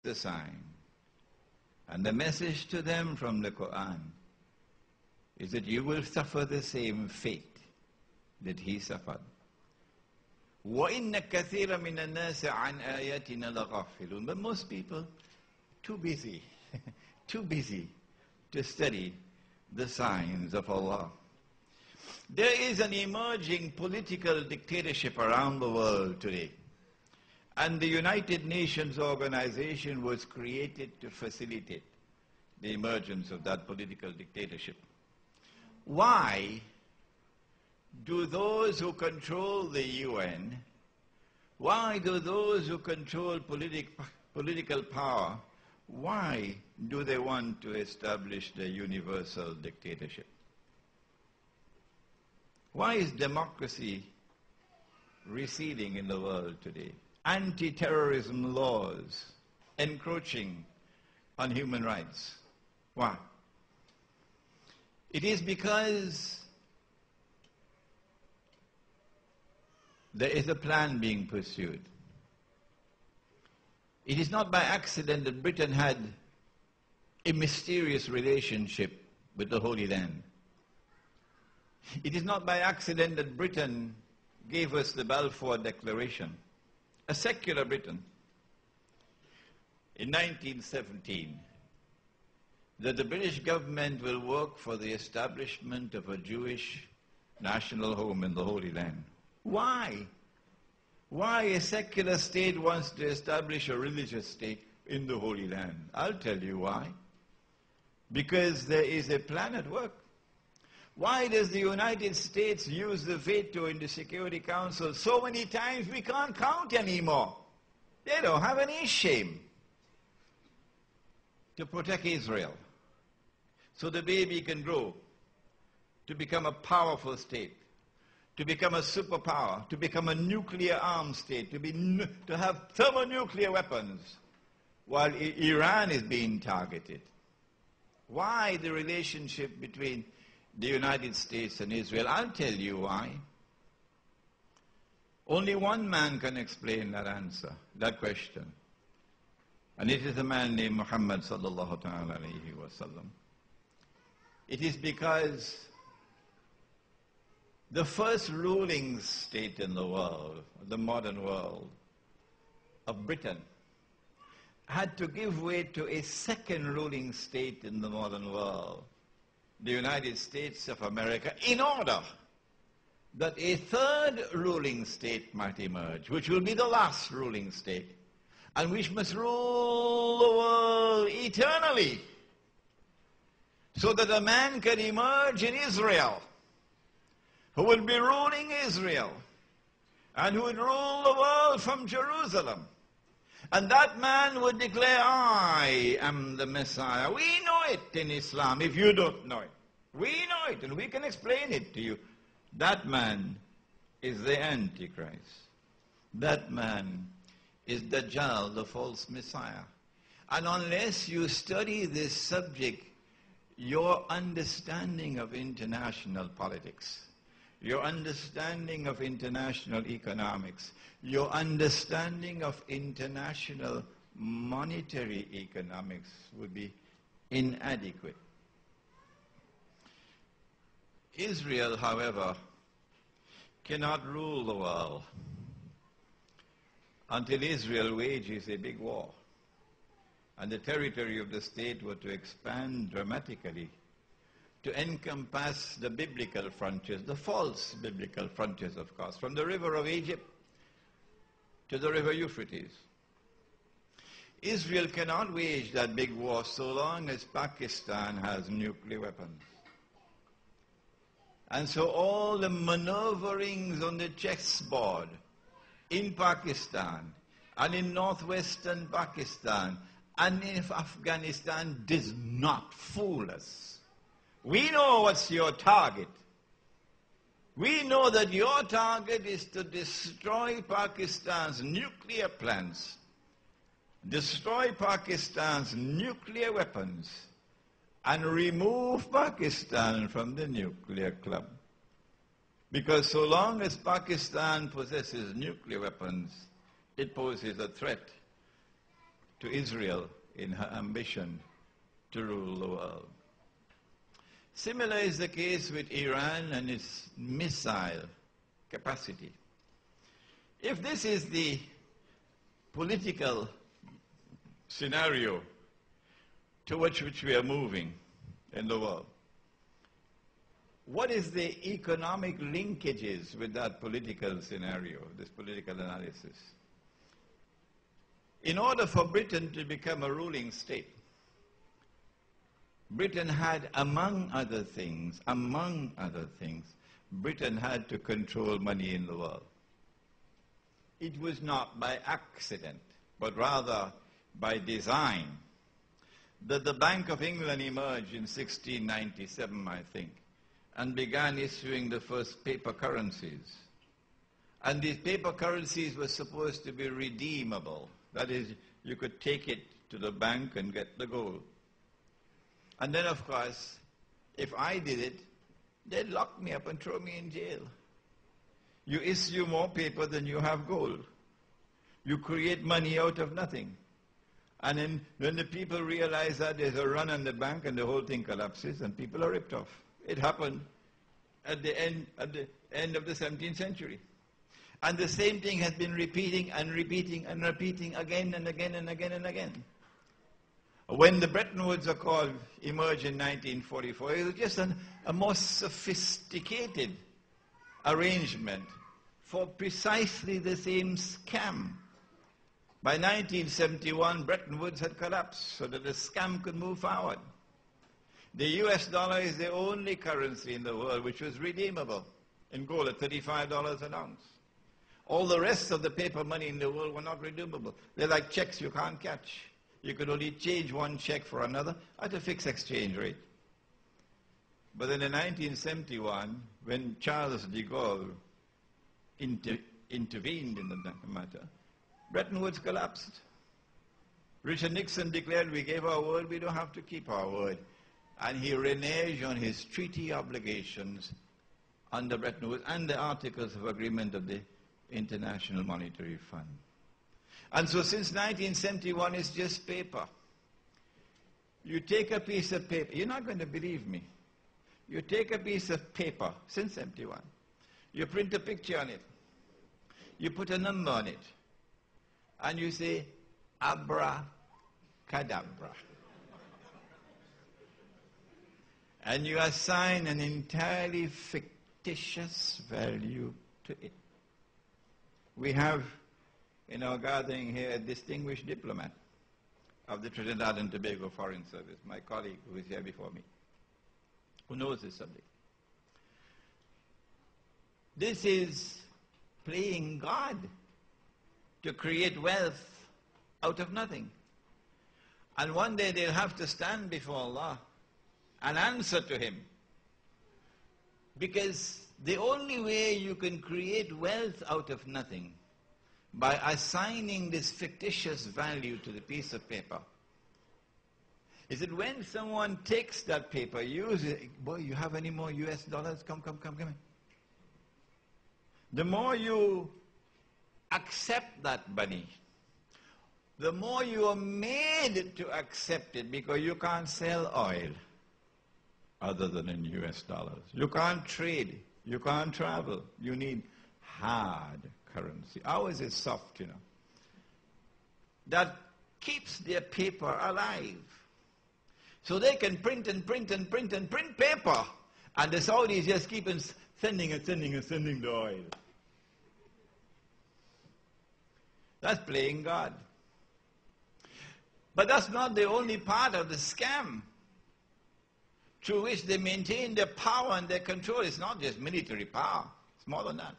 the sign. And the message to them from the Quran is that you will suffer the same fate that he suffered. وَإِنَّ كَثِيرًا مِنَ النَّاسِ عَنْ آيَاتِنَا لَغَافِلُونَ. But most people, too busy to study the signs of Allah. There is an emerging political dictatorship around the world today. And the United Nations organization was created to facilitate the emergence of that political dictatorship. Why do those who control the UN, why do those who control political power, why do they want to establish the universal dictatorship? Why is democracy receding in the world today? Anti-terrorism laws encroaching on human rights. Why? It is because there is a plan being pursued. It is not by accident that Britain had a mysterious relationship with the Holy Land. It is not by accident that Britain gave us the Balfour Declaration, a secular Britain, in 1917, that the British government will work for the establishment of a Jewish national home in the Holy Land. Why? Why a secular state wants to establish a religious state in the Holy Land? I'll tell you why. Because there is a plan at work. Why does the United States use the veto in the Security Council so many times we can't count anymore? They don't have any shame. To protect Israel, so the baby can grow to become a powerful state, to become a superpower, to become a nuclear armed state, to have thermonuclear weapons, while Iran is being targeted. Why the relationship between the United States and Israel? I'll tell you why. Only one man can explain that answer, that question. And it is a man named Muhammad sallallahu ta'ala alayhi wa sallam. It is because the first ruling state in the world, the modern world, of Britain, had to give way to a second ruling state in the modern world, the United States of America, in order that a third ruling state might emerge, which will be the last ruling state, and which must rule the world eternally, so that a man can emerge in Israel, who will be ruling Israel, and who would rule the world from Jerusalem. And that man would declare, I am the Messiah. We know it in Islam, if you don't know it. We know it, and we can explain it to you. That man is the Antichrist. That man is Dajjal, the false Messiah. And unless you study this subject, your understanding of international politics, your understanding of international economics, your understanding of international monetary economics would be inadequate. Israel, however, cannot rule the world until Israel wages a big war, and the territory of the state were to expand dramatically to encompass the biblical frontiers, the false biblical frontiers, of course, from the river of Egypt to the river Euphrates. Israel cannot wage that big war so long as Pakistan has nuclear weapons. And so all the maneuverings on the chessboard in Pakistan and in northwestern Pakistan and in Afghanistan does not fool us. We know what's your target. We know that your target is to destroy Pakistan's nuclear plants, destroy Pakistan's nuclear weapons, and remove Pakistan from the nuclear club. Because so long as Pakistan possesses nuclear weapons, it poses a threat to Israel in her ambition to rule the world. Similar is the case with Iran and its missile capacity. If this is the political scenario towards which we are moving in the world, what is the economic linkages with that political scenario, this political analysis? In order for Britain to become a ruling state, Britain had, among other things, Britain had to control money in the world. It was not by accident, but rather by design, that the Bank of England emerged in 1697, I think, and began issuing the first paper currencies. And these paper currencies were supposed to be redeemable. That is, you could take it to the bank and get the gold. And then, of course, if I did it, they'd lock me up and throw me in jail. You issue more paper than you have gold. You create money out of nothing. And then when the people realize that, there's a run on the bank and the whole thing collapses and people are ripped off. It happened at the end of the 17th century. And the same thing has been repeating and repeating and repeating again and again and again and again. When the Bretton Woods Accord emerged in 1944, it was just a more sophisticated arrangement for precisely the same scam. By 1971, Bretton Woods had collapsed so that the scam could move forward. The US dollar is the only currency in the world which was redeemable in gold at $35 an ounce. All the rest of the paper money in the world were not redeemable. They're like checks you can't catch. You could only change one check for another at a fixed exchange rate. But then in 1971, when Charles de Gaulle intervened in the matter, Bretton Woods collapsed. Richard Nixon declared, we gave our word, we don't have to keep our word. And he reneged on his treaty obligations under Bretton Woods and the Articles of Agreement of the International Monetary Fund. And so since 1971, it's just paper. You take a piece of paper, you're not going to believe me. You take a piece of paper, since 71, you print a picture on it, you put a number on it, and you say, abracadabra. And you assign an entirely fictitious value to it. We have in our gathering here a distinguished diplomat of the Trinidad and Tobago Foreign Service, my colleague who is here before me, who knows this subject. This is playing God to create wealth out of nothing. And one day they'll have to stand before Allah and answer to Him. Because the only way you can create wealth out of nothing, by assigning this fictitious value to the piece of paper, is that when someone takes that paper, uses it, boy, you have any more US dollars? Come in. The more you accept that money, the more you are made to accept it, because you can't sell oil other than in US dollars. You can't trade. You can't travel. You need hard currency. Ours is soft, you know. That keeps their paper alive. So they can print and print and print and print paper. And the Saudis just keep on sending and sending and sending the oil. That's playing God. But that's not the only part of the scam through which they maintain their power and their control. It's not just military power. It's more than that.